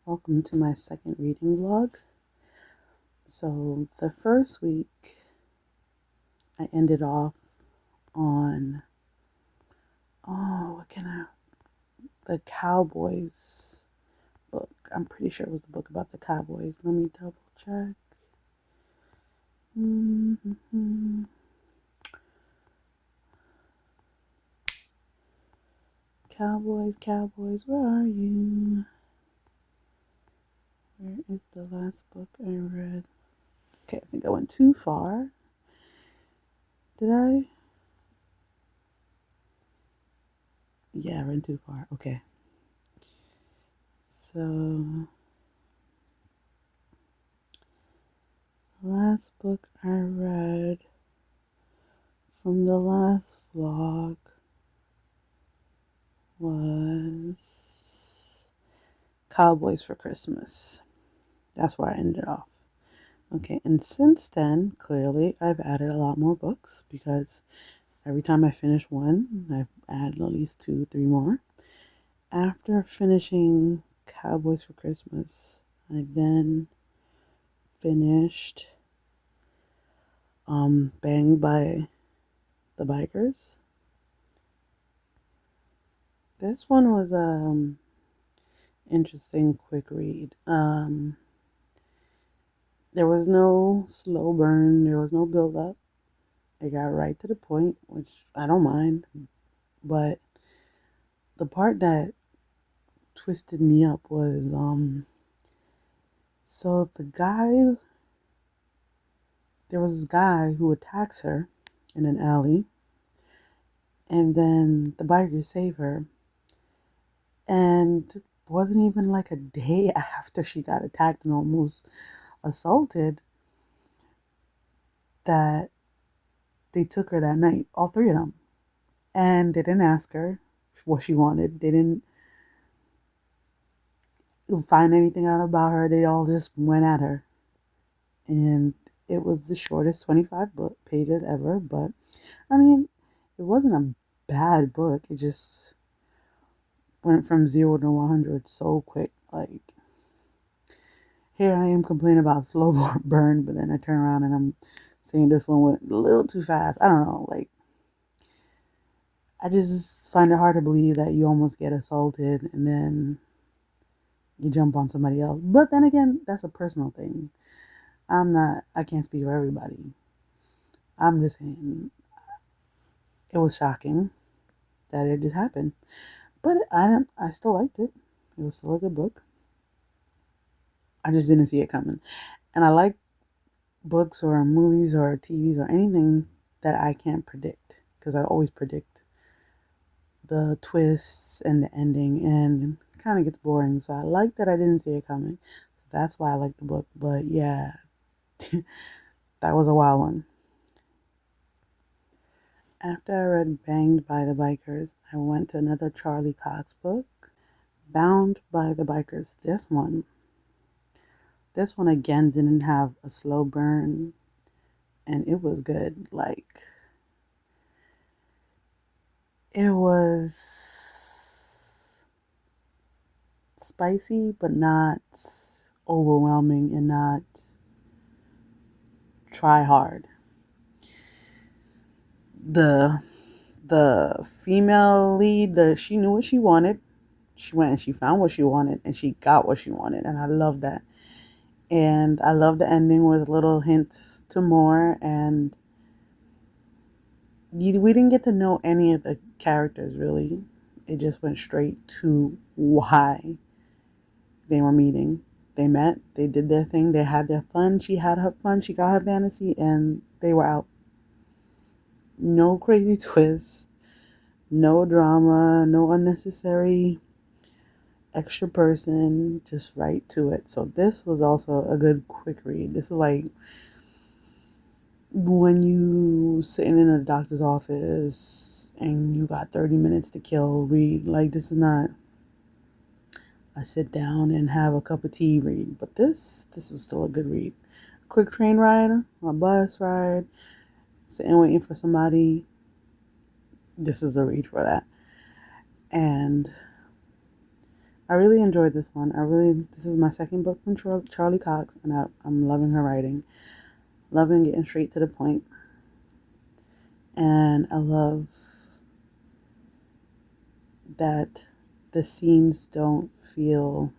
Welcome to my second reading vlog. So the first week I ended off on the Cowboys book. I'm pretty sure it was the book about the Cowboys. Let me double check. Cowboys, where are you? Where is the last book I read? Okay, I think I went too far. Did I? Yeah, I went too far. Okay. So, the last book I read from the last vlog was Cowboys for Christmas. That's where I ended off. Okay, and since then, clearly, I've added a lot more books because every time I finish one, I've added at least 2, 3 more. After finishing Cowboys for Christmas, I then finished Banged by the Bikers. This one was interesting, quick read. There was no slow burn. There was no build up. It got right to the point, which I don't mind. But the part that twisted me up was so there was this guy who attacks her in an alley, and then the bikers save her. And it wasn't even like a day after she got attacked and almost assaulted that they took her that night, all 3 of them. And they didn't ask her what she wanted. They didn't find anything out about her. They all just went at her. And it was the shortest 25 pages ever. But, I mean, it wasn't a bad book. It just went from 0 to 100 so quick. Like, here I am complaining about slow burn, but then I turn around and I'm saying this one went a little too fast. I don't know. Like, I just find it hard to believe that you almost get assaulted and then you jump on somebody else. But then again, that's a personal thing. I can't speak for everybody. I'm just saying it was shocking that it just happened. But I still liked it. It was still a good book. I just didn't see it coming. And I like books or movies or TVs or anything that I can't predict, because I always predict the twists and the ending, and it kind of gets boring. So I like that I didn't see it coming. So that's why I like the book. But yeah, that was a wild one. After I read Banged by the Bikers, I went to another Charlie Cox book, Bound by the Bikers. This one again didn't have a slow burn, and it was good. Like, it was spicy, but not overwhelming and not try hard. The female lead, she knew what she wanted. she went and she found what she wanted and she got what she wanted. And I love that. And I love the ending with little hints to more. And we didn't get to know any of the characters really. It just went straight to why they were meeting. They met, they did their thing, they had their fun, she had her fun, she got her fantasy, and they were out. No crazy twists, no drama, no unnecessary extra person, just right to it. So this was also a good quick read. This is like when you sitting in a doctor's office and you got 30 minutes to kill, read. Like, this is not a sit down and have a cup of tea read, but this was still a good read. Quick train ride, a bus ride, sitting waiting for somebody. This is a read for that. And I really enjoyed this one. This is my second book from Charlie Cox, and I'm loving her writing. Loving getting straight to the point. And I love that the scenes don't feel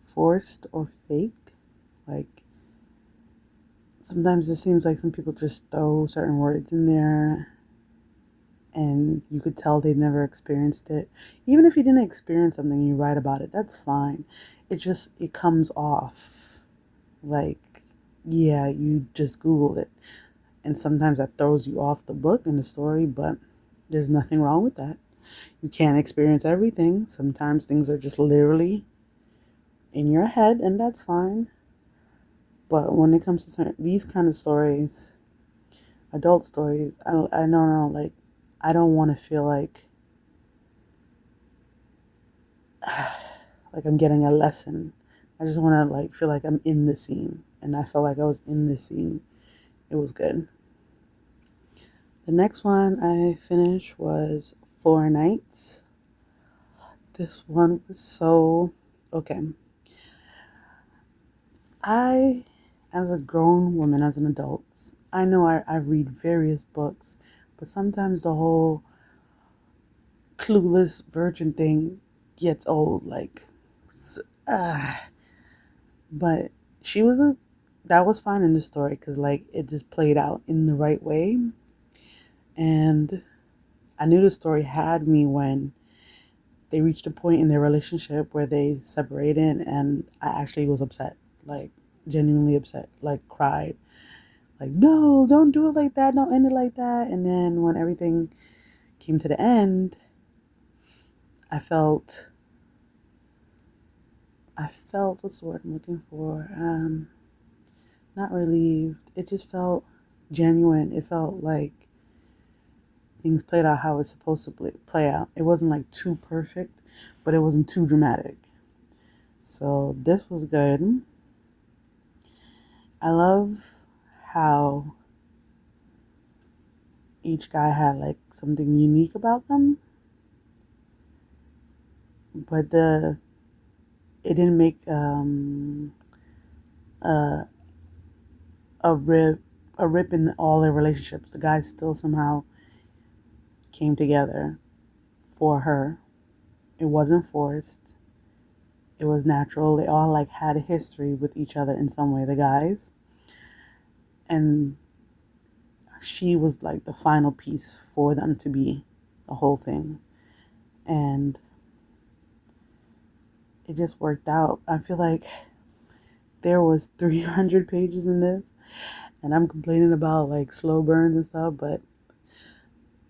forced or fake. Like, sometimes it seems like some people just throw certain words in there and you could tell they never experienced it. Even if you didn't experience something and you write about it, that's fine. It comes off like, yeah, you just Googled it. And sometimes that throws you off the book and the story, but there's nothing wrong with that. You can't experience everything. Sometimes things are just literally in your head, and that's fine. But when it comes to these kind of stories, adult stories, I don't know, like, I don't want to feel like I'm getting a lesson. I just want to like feel like I'm in the scene, and I felt like I was in the scene. It was good. The next one I finished was 4 Nights. This one was so okay. As a grown woman, as an adult, I know I read various books, but sometimes the whole clueless virgin thing gets old. Like, but that was fine in the story because like it just played out in the right way, and I knew the story had me when they reached a point in their relationship where they separated, and I actually was upset, like genuinely upset, like cried, like, no, don't do it like that, don't end it like that. And then when everything came to the end, I felt what's the word I'm looking for? Not relieved. It just felt genuine. It felt like things played out how it's supposed to play out. It wasn't like too perfect, but it wasn't too dramatic. So this was good. I love how each guy had like something unique about them, but it didn't make a rip in all their relationships. The guys still somehow came together for her. It wasn't forced. It was natural. They all like had a history with each other in some way, the guys. And she was like the final piece for them to be the whole thing. And it just worked out. I feel like there was 300 pages in this, and I'm complaining about like slow burns and stuff, but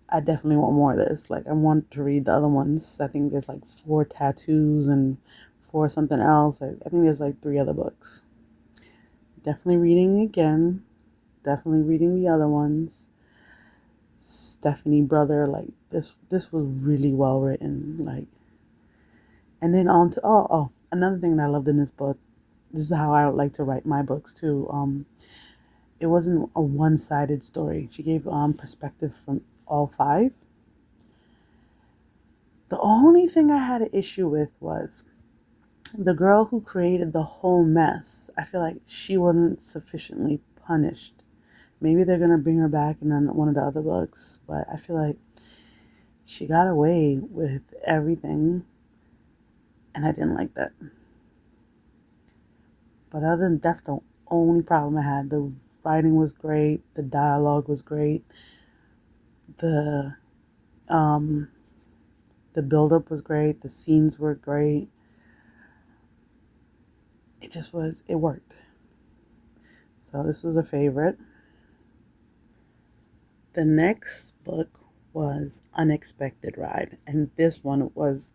I definitely want more of this. Like, I want to read the other ones. I think there's like 4 tattoos and 4 something else. I think there's like 3 other books. Definitely reading again. Definitely reading the other ones. Stephanie Brother, like this was really well written. Like, and then on to another thing that I loved in this book. This is how I would like to write my books too. It wasn't a one-sided story. She gave perspective from all 5. The only thing I had an issue with was the girl who created the whole mess. I feel like she wasn't sufficiently punished. Maybe they're going to bring her back in one of the other books, but I feel like she got away with everything. And I didn't like that. But other than that's the only problem I had. The writing was great, the dialogue was great, the um the build up was great, the scenes were great. It worked. So this was a favorite. The next book was Unexpected Ride, and this one was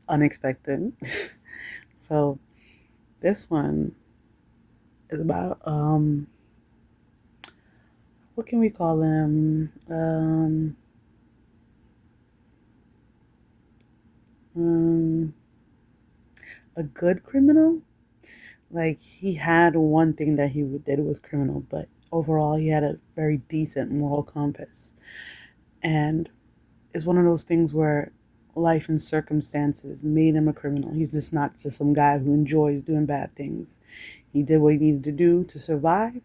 unexpected. So this one is about what can we call him? Um a good criminal. Like he had one thing that he did was criminal, but overall he had a very decent moral compass. And it's one of those things where life and circumstances made him a criminal. He's just not just some guy who enjoys doing bad things. He did what he needed to do to survive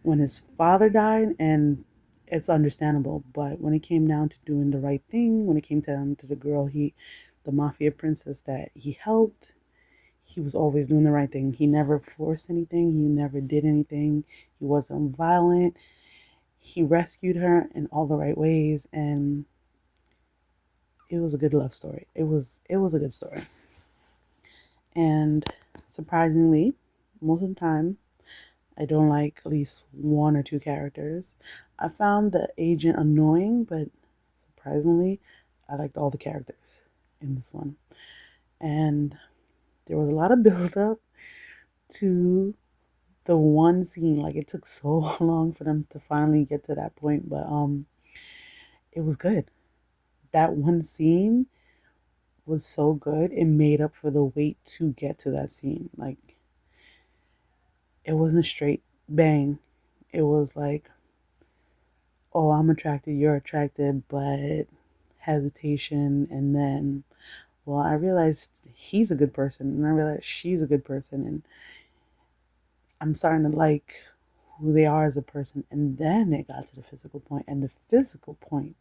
when his father died, and it's understandable. But when it came down to doing the right thing, when it came down to the girl the mafia princess that he helped, he was always doing the right thing. He never forced anything. He never did anything. He wasn't violent. He rescued her in all the right ways, and it was a good love story. It was a good story. And surprisingly, most of the time, I don't like at least one or two characters. I found the agent annoying, but surprisingly, I liked all the characters in this one. And there was a lot of build up to the one scene. Like it took so long for them to finally get to that point, but it was good. That one scene was so good. It made up for the wait to get to that scene. Like it wasn't straight bang. It was like, oh, I'm attracted, you're attracted, but hesitation. And then, well, I realized he's a good person, and I realized she's a good person, and I'm starting to like who they are as a person. And then it got to the physical point, and the physical point,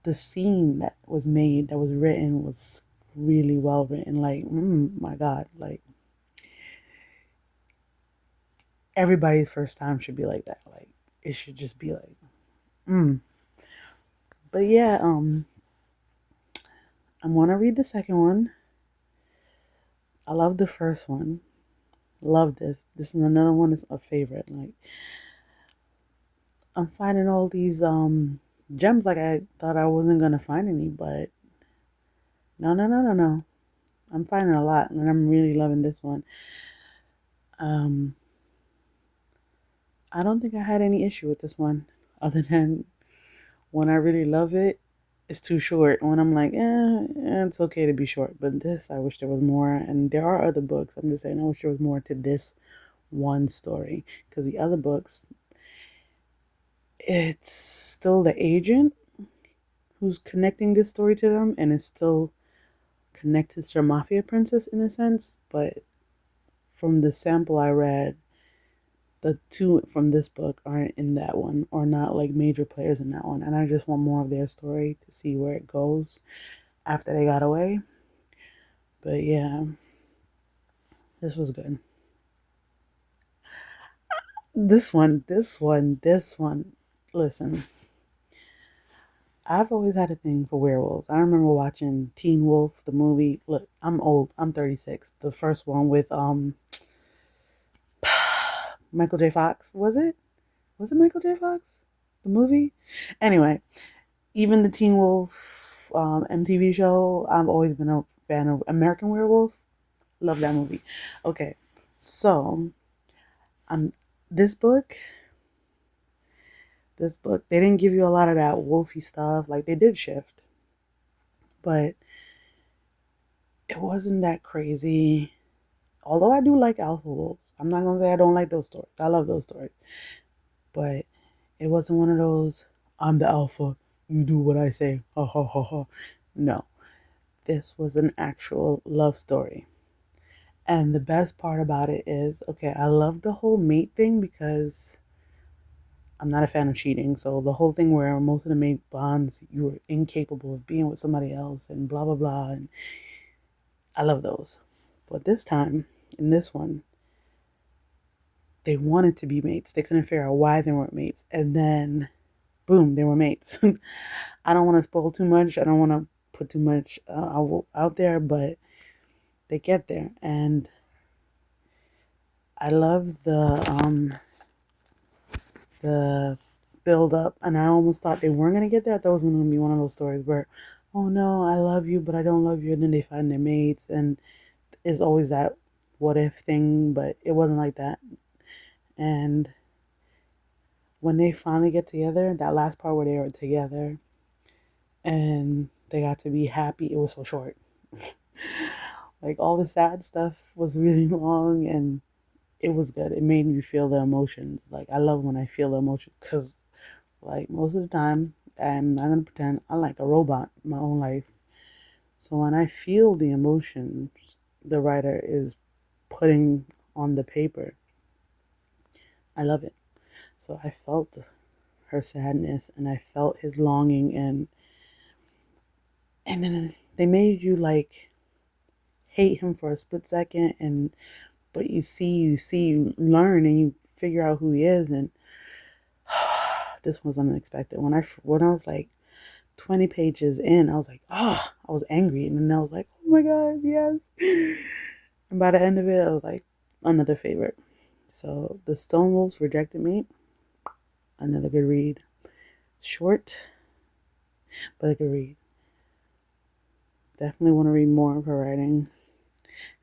the scene that was made, that was written, was really well written. Like, my God, like everybody's first time should be like that. Like, it should just be like, mm. But yeah, I want to read the second one. I love the first one. Love this. This is another one that's a favorite. Like, I'm finding all these gems. Like I thought I wasn't gonna find any, but no, no, no, no, no. I'm finding a lot, and I'm really loving this one. Um, I don't think I had any issue with this one, other than when I really love it, it's too short. When I'm like, it's okay to be short. But this, I wish there was more. And there are other books. I'm just saying, I wish there was more to this one story. Because the other books, it's still the agent who's connecting this story to them, and it's still connected to the mafia princess in a sense. But from the sample I read, the two from this book aren't in that one, or not like major players in that one. And I just want more of their story to see where it goes after they got away. But yeah, this was good. This one. Listen, I've always had a thing for werewolves. I remember watching Teen Wolf, the movie. Look, I'm old. I'm 36. The first one with Michael J. Fox. Was it? Was it Michael J. Fox? The movie? Anyway, even the Teen Wolf MTV show, I've always been a fan of American Werewolf. Love that movie. Okay, so um, this book, they didn't give you a lot of that wolfy stuff. Like they did shift, but it wasn't that crazy. Although I do like alpha wolves, I'm not gonna say I don't like those stories. I love those stories, but it wasn't one of those. I'm the alpha. You do what I say. Ha ha ha ha. No, this was an actual love story. And the best part about it is, okay, I love the whole mate thing because I'm not a fan of cheating. So the whole thing where most of the mate bonds, you were incapable of being with somebody else and blah, blah, blah. And I love those. But this time, in this one, they wanted to be mates. They couldn't figure out why they weren't mates. And then, boom, they were mates. I don't want to spoil too much. I don't want to put too much out there, but they get there. And I love the build up, and I almost thought they weren't gonna get there. I thought it was gonna be one of those stories where, oh no, I love you, but I don't love you, and then they find their mates, and it's always that what if thing, but it wasn't like that. And when they finally get together, that last part where they were together and they got to be happy, it was so short. Like all the sad stuff was really long, and it was good. It made me feel the emotions. Like I love when I feel the emotions because, like most of the time, I'm not gonna pretend I'm like a robot in my own life. So when I feel the emotions the writer is putting on the paper, I love it. So I felt her sadness and I felt his longing, and then they made you like hate him for a split second, and but you learn and you figure out who he is. And this was unexpected. When I was like 20 pages in, I was like, I was angry. And then I was like, oh my God, yes. And by the end of it, I was like, another favorite. So The Stone Wolves Rejected Me, another good read. Short, but a good read. Definitely want to read more of her writing.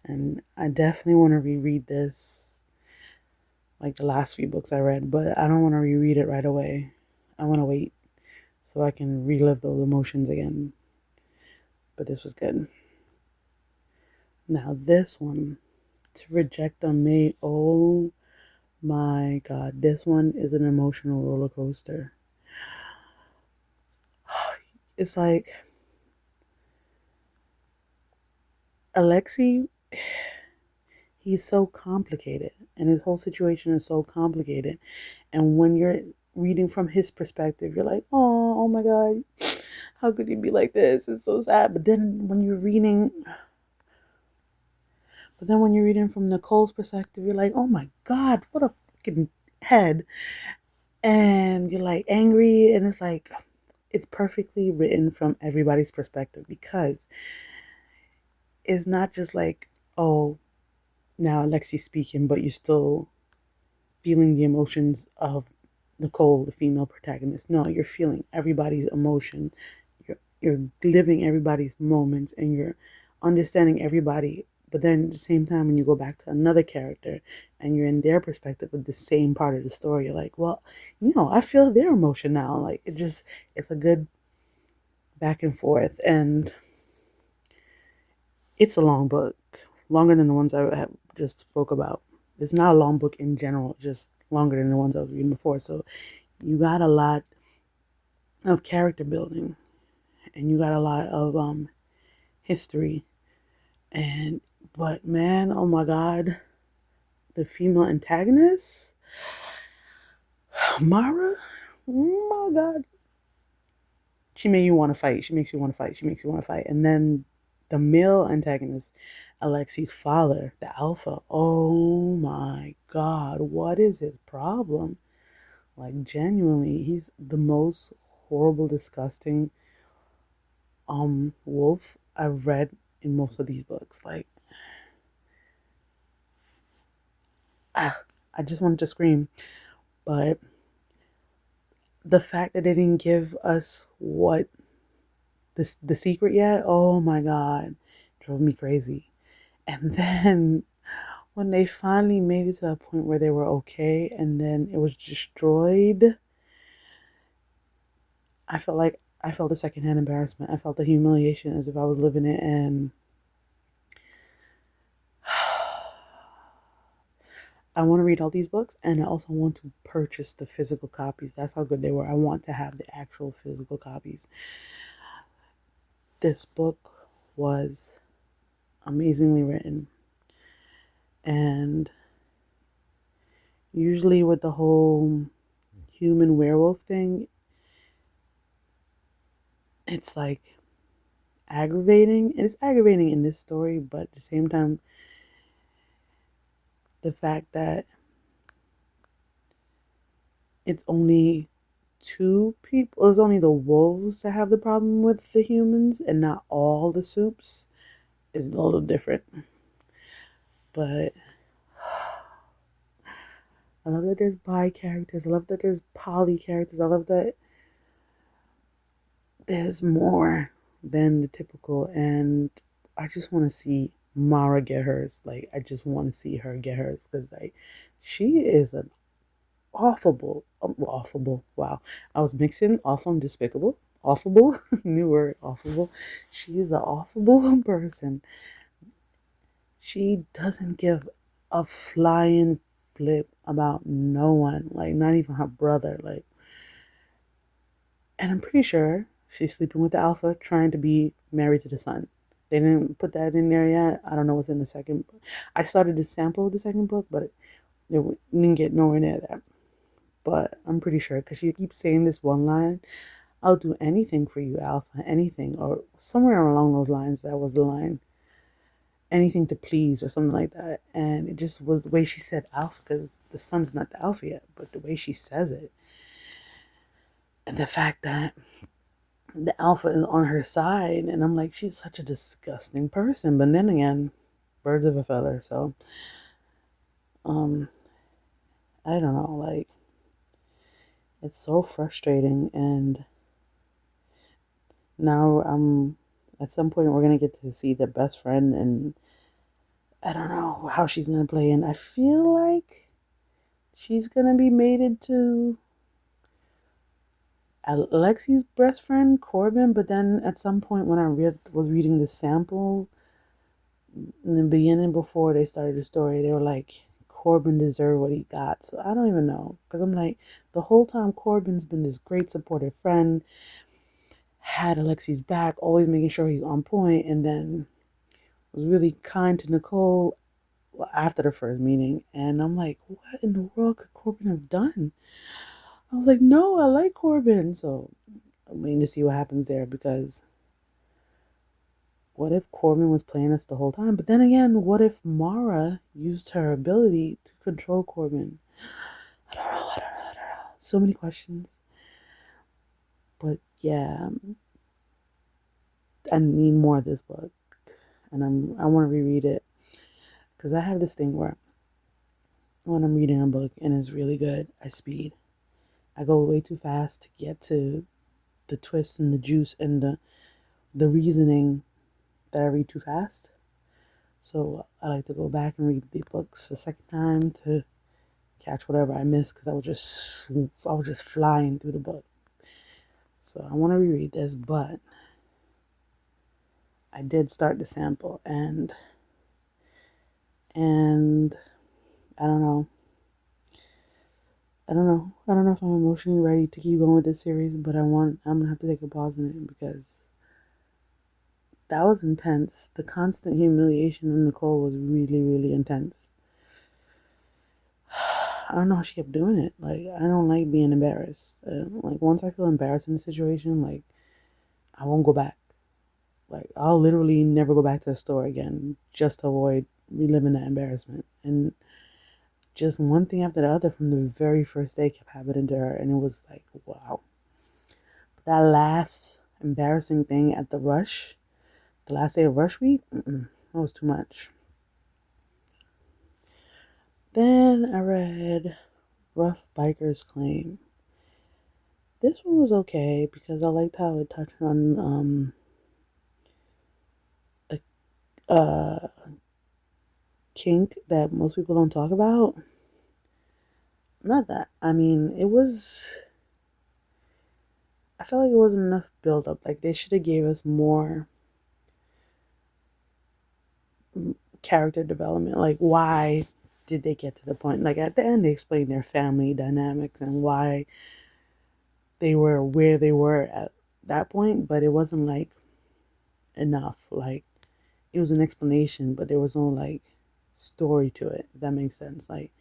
And I definitely want to reread this, like the last few books I read, but I don't want to reread it right away. I want to wait so I can relive those emotions again. But this was good. Now this one, To Reject a Mate, oh my God, this one is an emotional roller coaster. It's like Alexei, he's so complicated, and his whole situation is so complicated. And when you're reading from his perspective, you're like, oh my God, how could you be like this? It's so sad. But then when you're reading from Nicole's perspective, you're like, oh my God, what a fucking head. And you're like angry, and it's like, it's perfectly written from everybody's perspective because it's not just like, oh, now Alexi's speaking, but you're still feeling the emotions of Nicole, the female protagonist. No, you're feeling everybody's emotion. You're living everybody's moments, and you're understanding everybody. But then at the same time, when you go back to another character and you're in their perspective with the same part of the story, you're like, well, I feel their emotion now. Like it's a good back and forth. And it's a long book, longer than the ones I have just spoke about. It's not a long book in general, just longer than the ones I was reading before. So you got a lot of character building, and you got a lot of history. And but man, oh my God, the female antagonist, Mara, oh my God, she made you want to fight. She makes you want to fight. She makes you want to fight. And then the male antagonist, Alexi's father, the alpha. Oh my God, what is his problem? Like genuinely, he's the most horrible, disgusting wolf I've read in most of these books. Like I just wanted to scream. But the fact that they didn't give us what the secret yet, oh my God, drove me crazy. And then when they finally made it to a point where they were okay and then it was destroyed, I felt a secondhand embarrassment. I felt the humiliation as if I was living it. And I want to read all these books, and I also want to purchase the physical copies. That's how good they were. I want to have the actual physical copies. This book was amazingly written. And usually with the whole human werewolf thing, it's like aggravating. And it's aggravating in this story, but at the same time, the fact that it's only two people, it's only the wolves that have the problem with the humans and not all the soups is a little different. But I love that there's bi characters. I love that there's poly characters. I love that there's more than the typical. And I just want to see Mara get hers. Like, I just want to see her get hers because, like, she is an awful. Wow. I was mixing awful and despicable. Awful. New word, awful. She is an awful person. She doesn't give a flying flip about no one, like not even her brother. Like, and I'm pretty sure she's sleeping with the alpha, trying to be married to the son. They didn't put that in there yet. I don't know what's in the second book. I started to sample the second book, but it didn't get nowhere near that. But I'm pretty sure because she keeps saying this one line, "I'll do anything for you, Alpha, anything," or somewhere along those lines. That was the line, anything to please or something like that. And it just was the way she said Alpha because the son's not the Alpha yet, but the way she says it, and the fact that the Alpha is on her side, and I'm like, she's such a disgusting person. But then again, birds of a feather. So, um, I don't know, like, it's so frustrating. And now I'm at some point we're gonna get to see the best friend, and I don't know how she's gonna play. And I feel like she's gonna be mated to Alexi's best friend Corbin. But then at some point when I was reading the sample in the beginning before they started the story, they were like, Corbin deserved what he got. So I don't even know, because I'm like, the whole time Corbin's been this great supportive friend, had Alexi's back, always making sure he's on point, and then was really kind to Nicole after the first meeting. And I'm like, what in the world could Corbin have done? I was like, no, I like Corbin. So I'm waiting to see what happens there, because what if Corbin was playing us the whole time? But then again, what if Mara used her ability to control Corbin? I don't know. So many questions. But yeah, I need more of this book, and I want to reread it, because I have this thing where when I'm reading a book and it's really good, I speed. I go way too fast to get to the twist and the juice and the reasoning that I read too fast. So I like to go back and read the books a second time to catch whatever I missed, because I was just flying through the book. So I want to reread this, but I did start the sample, and I don't know. I don't know if I'm emotionally ready to keep going with this series, but I'm gonna have to take a pause in it, because that was intense. The constant humiliation of Nicole was really, really intense. I don't know how she kept doing it. Like, I don't like being embarrassed. Like, once I feel embarrassed in a situation, like, I won't go back. Like, I'll literally never go back to the store again just to avoid reliving that embarrassment. And just one thing after the other from the very first day kept happening to her. And it was like, wow. But that last embarrassing thing at the last day of Rush Week, that was too much. Then I read Rough Biker's Claim. This one was okay because I liked how it touched on a kink that most people don't talk about. Not that. I mean, I felt like it wasn't enough build up. Like, they should have gave us more character development. Like, why did they get to the point? Like, at the end, they explained their family dynamics and why they were where they were at that point, but it wasn't like enough. Like, it was an explanation, but there was no like story to it, if that makes sense. Like,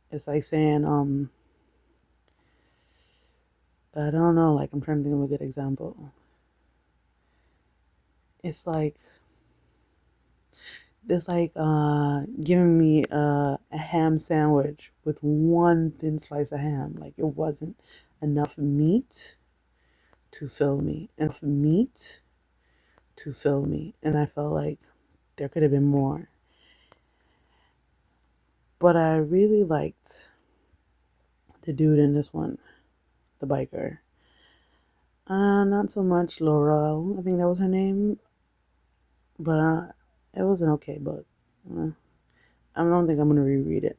it's like saying I don't know, like I'm trying to think of a good example. It's like giving me a ham sandwich with one thin slice of ham. Like it wasn't enough meat to fill me. Enough meat to fill me. And I felt like there could have been more. But I really liked the dude in this one, the biker. Not so much Laurel. I think that was her name. But it was an okay book. Uh, I don't think I'm going to reread it.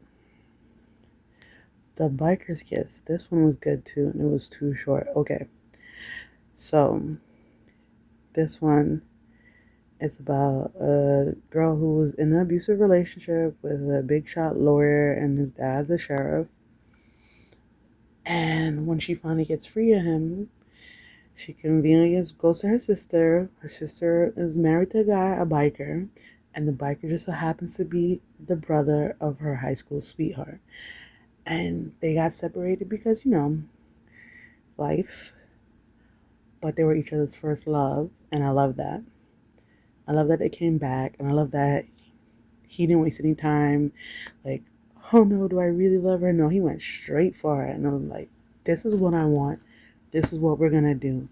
The Biker's Kiss. This one was good too, and it was too short. Okay. So, this one is about a girl who was in an abusive relationship with a big shot lawyer, and his dad's a sheriff. And when she finally gets free of him, she conveniently goes to her sister. Her sister is married to a guy, a biker, and the biker just so happens to be the brother of her high school sweetheart. And they got separated because, life, but they were each other's first love, and I love that. I love that they came back, and I love that he didn't waste any time. Like, oh no, do I really love her? No, he went straight for it, and I was like, this is what I want. This is what we're gonna do.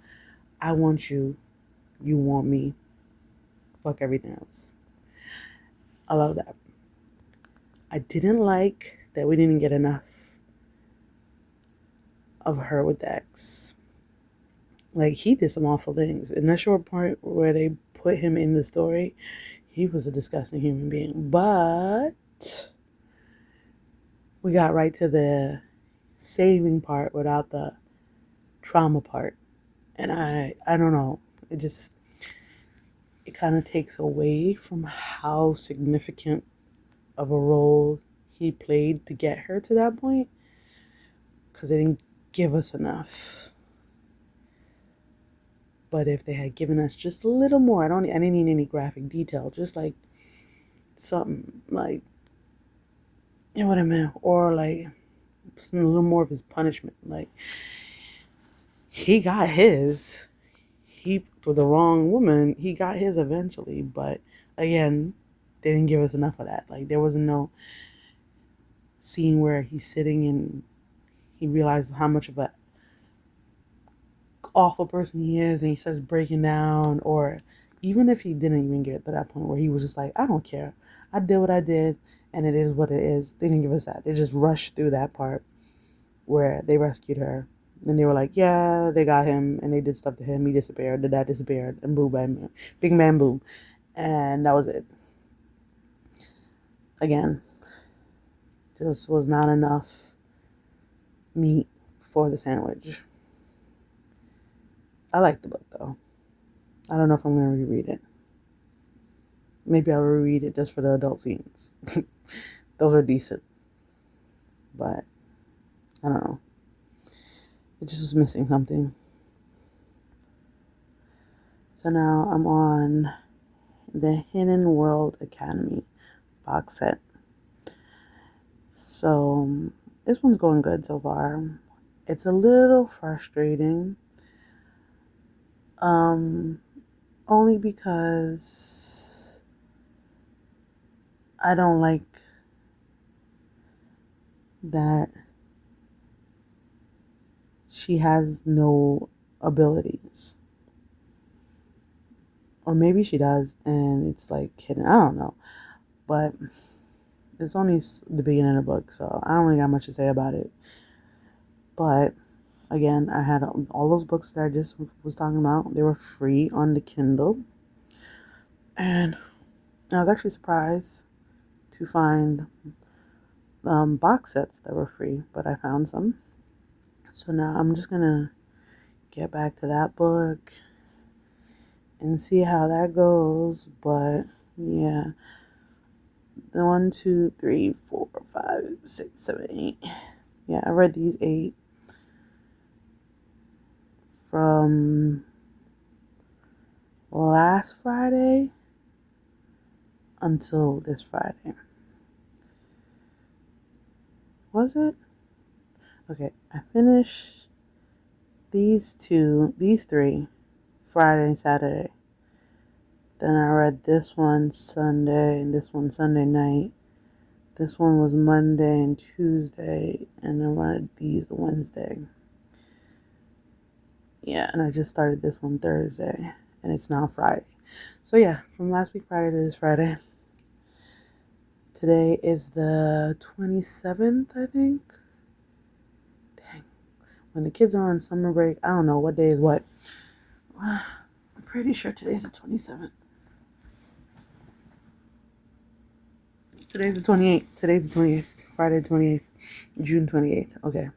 I want you. You want me. Fuck everything else. I love that. I didn't like that we didn't get enough of her with the ex. Like, he did some awful things. In that short part where they put him in the story, he was a disgusting human being. But we got right to the saving part without the trauma part. And I don't know. It kind of takes away from how significant of a role he played to get her to that point. Because they didn't give us enough. But if they had given us just a little more, I didn't need any graphic detail, just like something like, you know what I mean, or like a little more of his punishment. Like, he got his, he with the wrong woman, he got his eventually, but again, they didn't give us enough of that. Like, there wasn't no scene where he's sitting and he realizes how much of a awful person he is, and he starts breaking down. Or even if he didn't even get to that point where he was just like, I don't care, I did what I did, and it is what it is. They didn't give us that. They just rushed through that part where they rescued her, and they were like, yeah, they got him, and they did stuff to him, he disappeared, the dad disappeared, and boom, bam, big man, boom, and that was it. Again, just was not enough meat for the sandwich. I like the book though. I don't know if I'm going to reread it. Maybe I'll reread it just for the adult scenes. Those are decent. But I don't know. It just was missing something. So now I'm on the Hidden World Academy box set. So this one's going good so far. It's a little frustrating. Only because I don't like that she has no abilities. Or maybe she does, and it's like hidden. I don't know. But it's only the beginning of the book, so I don't really got much to say about it. But again, I had all those books that I just was talking about. They were free on the Kindle. And I was actually surprised to find box sets that were free, but I found some. So now I'm just going to get back to that book and see how that goes. But yeah, the 1, 2, 3, 4, 5, 6, 7, 8. Yeah, I read these 8 from last Friday until this Friday. Was it? Okay, I finished these three, Friday and Saturday. Then I read this one Sunday and this one Sunday night. This one was Monday and Tuesday, and I read these Wednesday. Yeah, and I just started this one Thursday, and it's now Friday. So yeah, from last week Friday to this Friday. Today is the 27th, I think. Dang. When the kids are on summer break, I don't know what day is what. I'm pretty sure today's the 27th. Today's the 28th. Today's the 28th. Friday the 28th. June 28th. Okay.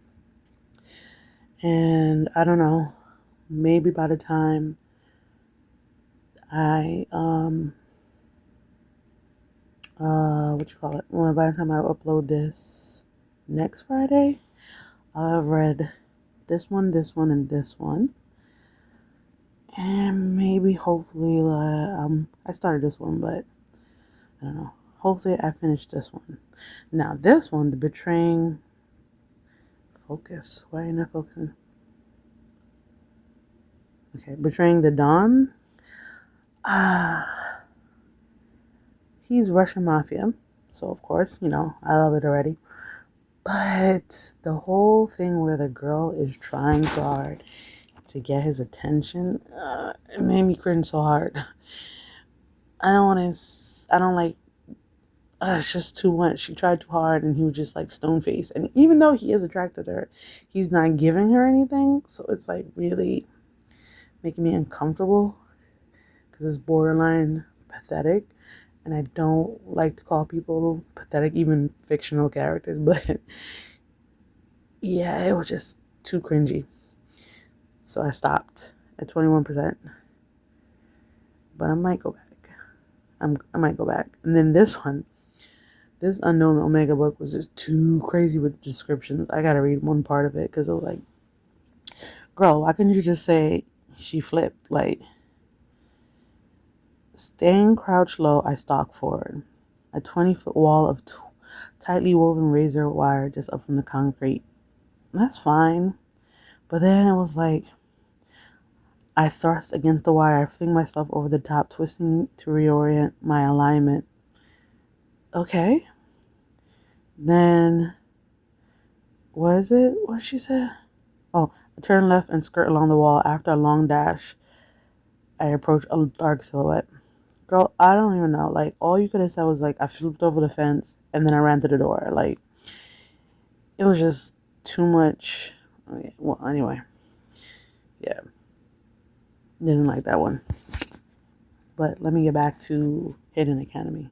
And I don't know. Maybe by the time I Well, by the time I upload this next Friday, I'll have read this one, and this one. And maybe hopefully I started this one, but I don't know. Hopefully I finished this one. Now this one, the betraying focus. Why are you not focusing? Okay, betraying the Dawn. He's Russian mafia, so of course, I love it already. But the whole thing where the girl is trying so hard to get his attention, it made me cringe so hard. I don't like, it's just too much. She tried too hard and he was just like stone faced. And even though he is attracted to her, he's not giving her anything. So it's like really making me uncomfortable because it's borderline pathetic. And I don't like to call people pathetic, even fictional characters. But yeah, it was just too cringy. So I stopped at 21%. But I might go back. I might go back. And then this Unknown Omega book was just too crazy with the descriptions. I gotta read one part of it because it was like, girl, why couldn't you just say she flipped? Like, staying crouched low, I stalk forward. A 20-foot wall of tightly woven razor wire just up from the concrete. That's fine. But then it was like, I thrust against the wire. I fling myself over the top, twisting to reorient my alignment. Okay. Then, what is it? What she said? Oh, I turn left and skirt along the wall. After a long dash, I approach a dark silhouette. Girl, I don't even know. Like, all you could have said was, like, I flipped over the fence and then I ran to the door. Like, it was just too much. Okay, well, anyway. Yeah. Didn't like that one. But let me get back to Hidden Academy.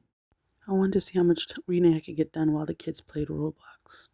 I wanted to see how much reading I could get done while the kids played Roblox.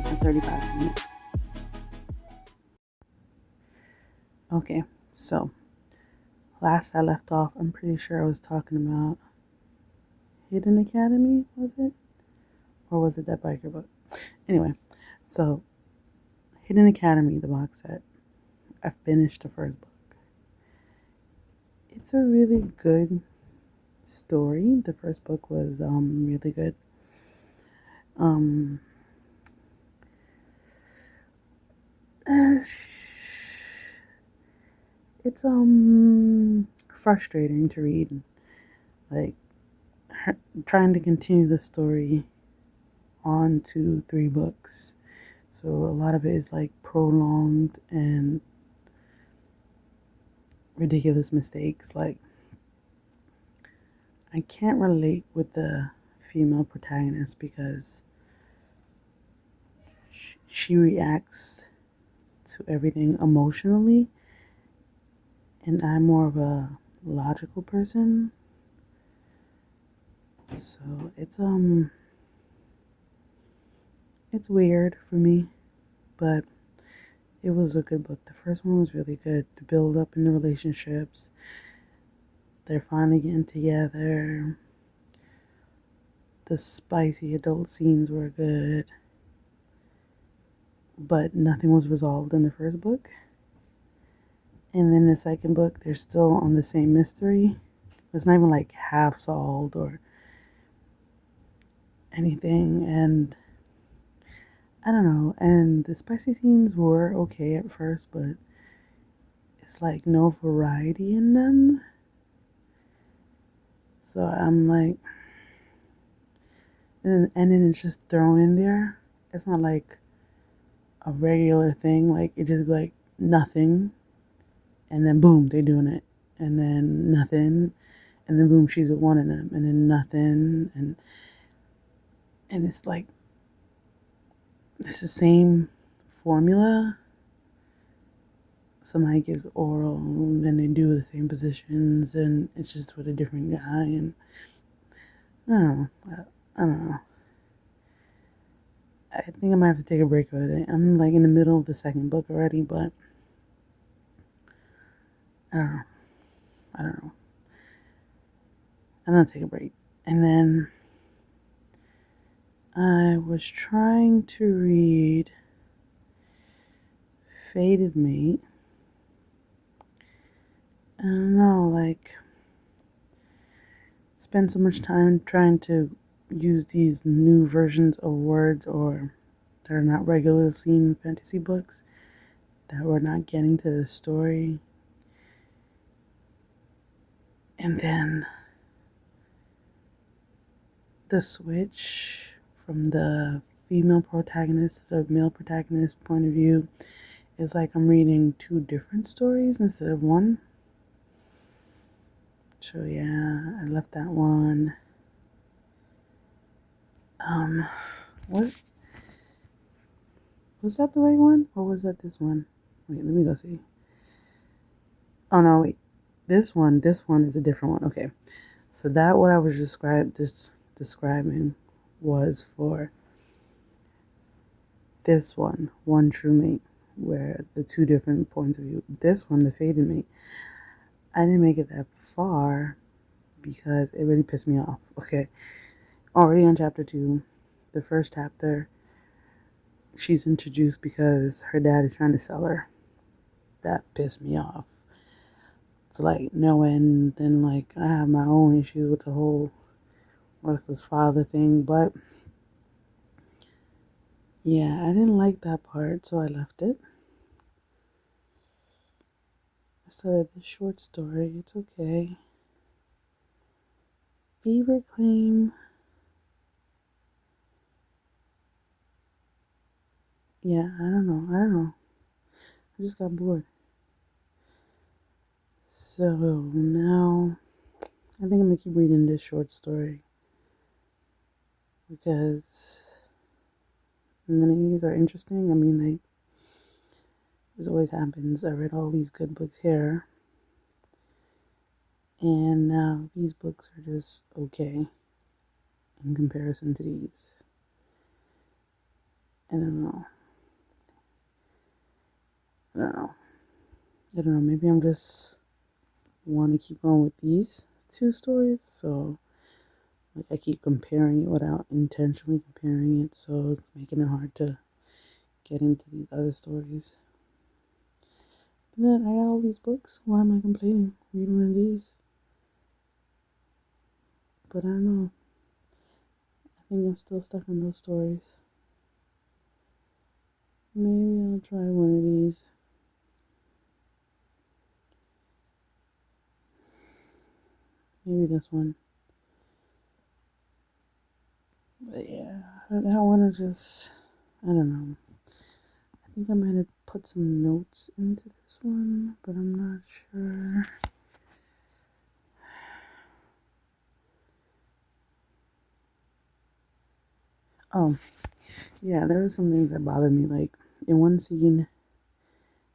and 35 minutes. Okay, so last I left off, I'm pretty sure I was talking about Hidden Academy, was it? Or was it that biker book? Anyway, so Hidden Academy, the box set. I finished the first book. It's a really good story. The first book was really good. Um it's frustrating to read. Like trying to continue the story on to 3 books. So a lot of it is like prolonged and ridiculous mistakes. Like I can't relate with the female protagonist because she reacts to everything emotionally, and I'm more of a logical person. So it's weird for me, but it was a good book. The first one was really good. The build up in the relationships. They're finally getting together. The spicy adult scenes were good. But nothing was resolved in the first book. And then the second book, they're still on the same mystery. It's not even like half solved or anything. And I don't know. And the spicy scenes were okay at first, but it's like no variety in them. So I'm like, and then it's just thrown in there. It's not like a regular thing. Like it just be like nothing, and then boom, they're doing it, and then nothing, and then boom, she's with one of them, and then nothing, and it's like it's the same formula. Somebody gets oral, and then they do the same positions, and it's just with a different guy, and I don't know. I don't know. I think I might have to take a break with it. I'm like in the middle of the second book already, but I don't know. I don't know. I'm gonna take a break. And then I was trying to read Fated Mate. I don't know, like, spend so much time trying to use these new versions of words or that are not regularly seen in fantasy books that we're not getting to the story. And then the switch from the female protagonist to the male protagonist point of view is like I'm reading 2 different stories instead of one. So yeah, I left that one. What was that, the right one or was that this one? Wait, let me go see. Oh no, wait. This one is a different one. Okay. So that what I was describing was for this one true mate, where the 2 different points of view. This one, the Fated Mate, I didn't make it that far because it really pissed me off. Okay. Already on chapter 2, the first chapter, she's introduced because her dad is trying to sell her. That pissed me off. It's like no end. Then like I have my own issues with the whole worthless father thing, but yeah, I didn't like that part, so I left it. I started the short story. It's okay. Fever Claim. Yeah, I don't know. I just got bored. So now I think I'm gonna keep reading this short story because and then these are interesting. I mean, like this always happens. I read all these good books here, and now these books are just okay in comparison to these. I don't know. I don't know. I don't know. Maybe I'm just want to keep going with these two stories. So, like, I keep comparing it without intentionally comparing it. So, it's making it hard to get into these other stories. But then I got all these books. Why am I complaining? Read one of these. But I don't know. I think I'm still stuck in those stories. Maybe I'll try one of these. Maybe this one. But yeah, I want to just, I don't know. I think I might have put some notes into this one, but I'm not sure. Oh, yeah, there were some things that bothered me. Like, in one scene,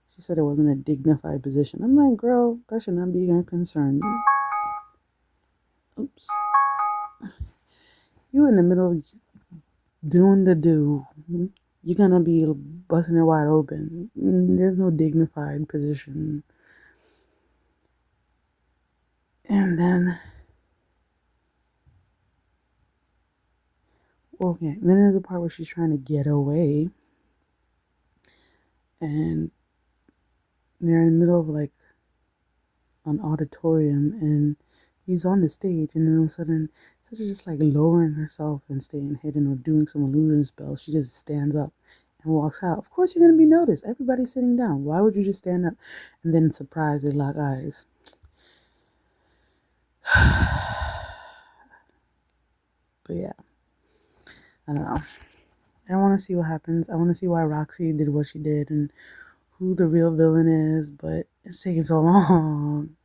she said it wasn't a dignified position. I'm like, girl, that should not be your concern. Oops. You in the middle of doing the do. You're gonna be busting it wide open. There's no dignified position. And then, okay, then there's a part where she's trying to get away. And they're in the middle of like an auditorium, and he's on the stage, and then all of a sudden, instead of just like lowering herself and staying hidden or doing some illusion spell, she just stands up and walks out. Of course, you're gonna be noticed. Everybody's sitting down. Why would you just stand up and then surprise they lock eyes? But yeah, I don't know. I want to see what happens. I want to see why Roxy did what she did and who the real villain is, but it's taking so long.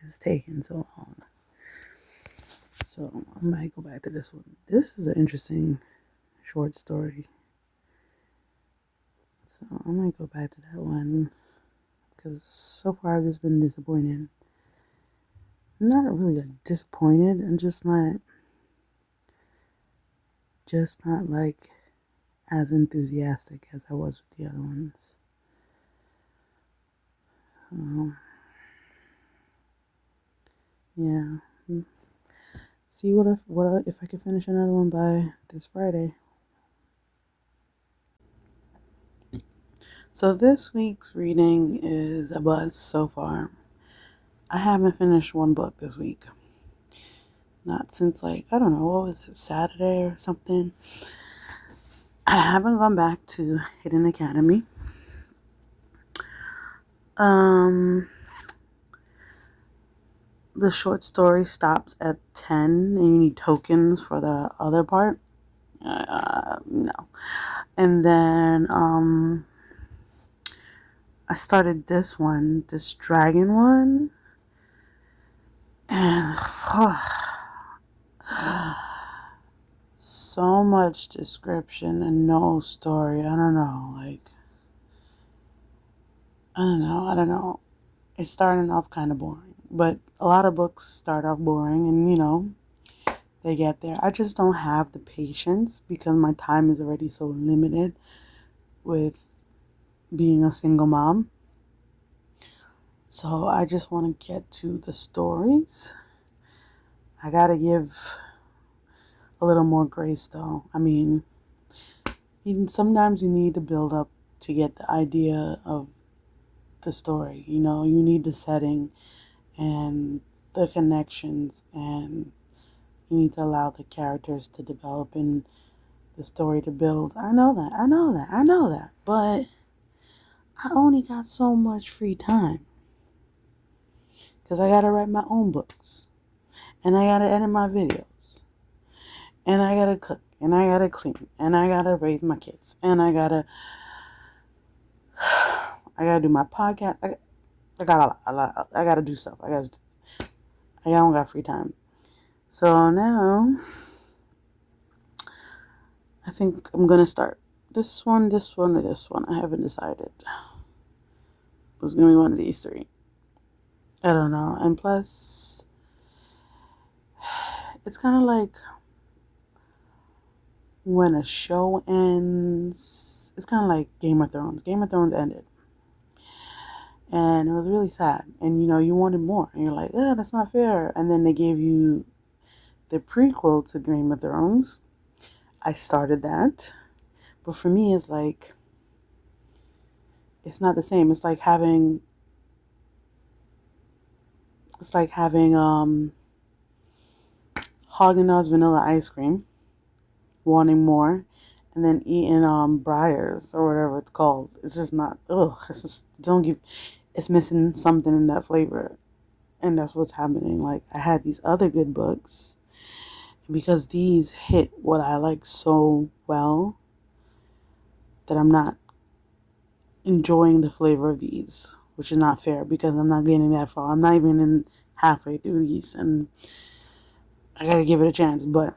It's taking so long. So I might go back to this one. This is an interesting short story. So I might go back to that one because so far I've just been disappointed. I'm not really disappointed. I'm just not like as enthusiastic as I was with the other ones. So yeah. See what if I could finish another one by this Friday. So this week's reading is a buzz so far. I haven't finished one book this week. Not since like, I don't know, what was it, Saturday or something. I haven't gone back to Hidden Academy. The short story stops at 10 and you need tokens for the other part. No. And then I started this dragon one. And so much description and no story. I don't know. Like, I don't know. It's starting off kind of boring. But a lot of books start off boring and, they get there. I just don't have the patience because my time is already so limited with being a single mom. So I just want to get to the stories. I gotta give a little more grace though. I mean, sometimes you need to build up to get the idea of the story. You need the setting and the connections, and you need to allow the characters to develop and the story to build. I know that. But I only got so much free time because I gotta write my own books, and I gotta edit my videos, and I gotta cook, and I gotta clean, and I gotta raise my kids, and I gotta do my podcast. I got a lot. I gotta do stuff. I don't got free time. So now I think I'm gonna start this one, or this one. I haven't decided. It's gonna be one of these three. I don't know. And plus, it's kind of like when a show ends, it's kind of like Game of Thrones. Game of Thrones ended. And it was really sad. And you wanted more. And you're like, that's not fair. And then they gave you the prequel to Game of Thrones. I started that. But for me, it's like, it's not the same. It's like having Haagen-Dazs vanilla ice cream, wanting more, and then eating Briars or whatever it's called. It's just not. Ugh. It's just don't give. It's missing something in that flavor, and that's what's happening. Like I had these other good books, and because these hit what I like so well, that I'm not enjoying the flavor of these, which is not fair because I'm not getting that far. I'm not even in halfway through these, and I gotta give it a chance. But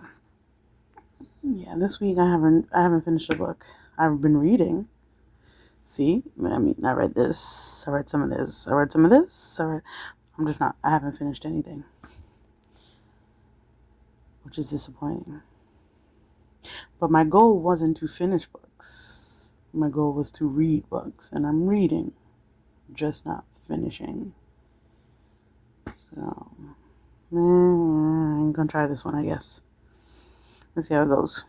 yeah, this week I haven't finished a book. I've been reading. See, I read this. I read some of this. I read some of this. I'm just not. I haven't finished anything, which is disappointing. But my goal wasn't to finish books. My goal was to read books, and I'm reading, just not finishing. So, I'm gonna try this one, I guess. Let's see how it goes.